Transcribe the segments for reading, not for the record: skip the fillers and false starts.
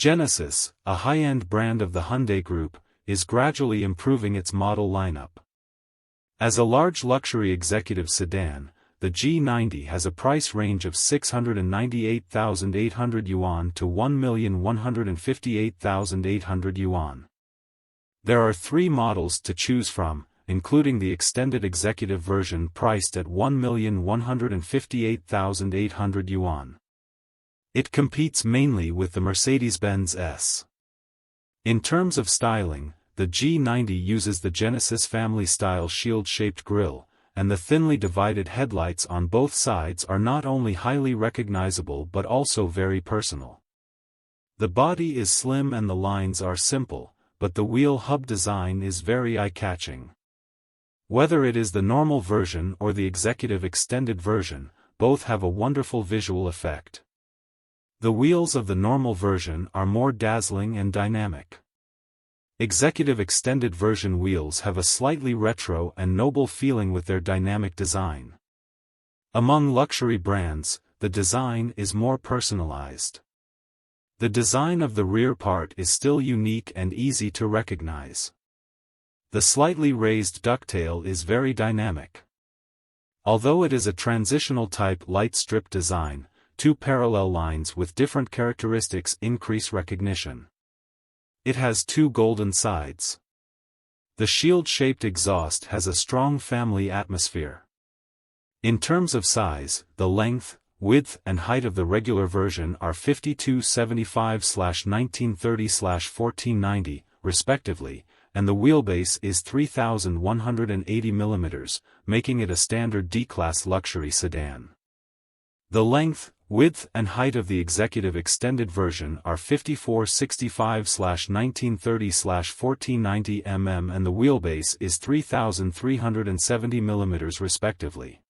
Genesis, a high-end brand of the Hyundai Group, is gradually improving its model lineup. As a large luxury executive sedan, the G90 has a price range of 698,800 yuan to 1,158,800 yuan. There are 3 models to choose from, including the extended executive version priced at 1,158,800 yuan. It competes mainly with the Mercedes-Benz S. In terms of styling, the G90 uses the Genesis family-style shield-shaped grille, and the thinly divided headlights on both sides are not only highly recognizable but also very personal. The body is slim and the lines are simple, but the wheel hub design is very eye-catching. Whether it is the normal version or the executive extended version, both have a wonderful visual effect. The wheels of the normal version are more dazzling and dynamic. Executive extended version wheels have a slightly retro and noble feeling with their dynamic design. Among luxury brands, the design is more personalized. The design of the rear part is still unique and easy to recognize. The slightly raised ducktail is very dynamic. Although it is a transitional type light strip design, 2 parallel lines with different characteristics increase recognition. It has 2 golden sides. The shield-shaped exhaust has a strong family atmosphere. In terms of size, the length, width and height of the regular version are 5275/1930/1490, respectively, and the wheelbase is 3,180 mm, making it a standard D-class luxury sedan. The length, width and height of the executive extended version are 5465/1930/1490 mm and the wheelbase is 3,370 mm respectively.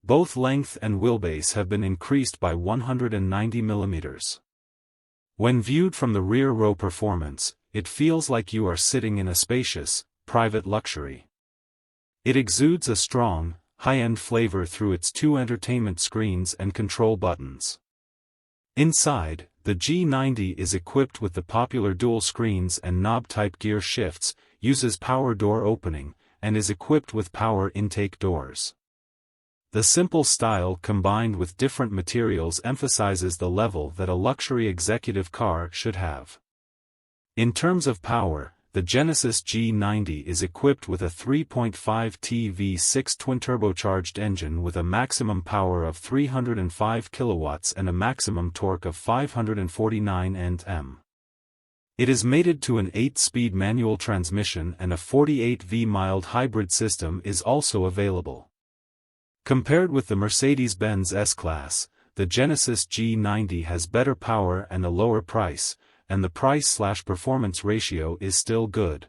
Both length and wheelbase have been increased by 190 mm. When viewed from the rear row performance, it feels like you are sitting in a spacious, private luxury. It exudes a strong, high-end flavor through its 2 entertainment screens and control buttons. Inside, the G90 is equipped with the popular dual screens and knob-type gear shifts, uses power door opening, and is equipped with power intake doors. The simple style combined with different materials emphasizes the level that a luxury executive car should have. In terms of power, the Genesis G90 is equipped with a 3.5T V6 twin-turbocharged engine with a maximum power of 305 kilowatts and a maximum torque of 549 Nm. It is mated to an 8-speed manual transmission and a 48V mild hybrid system is also available. Compared with the Mercedes-Benz S-Class, the Genesis G90 has better power and a lower price, and the price-performance ratio is still good.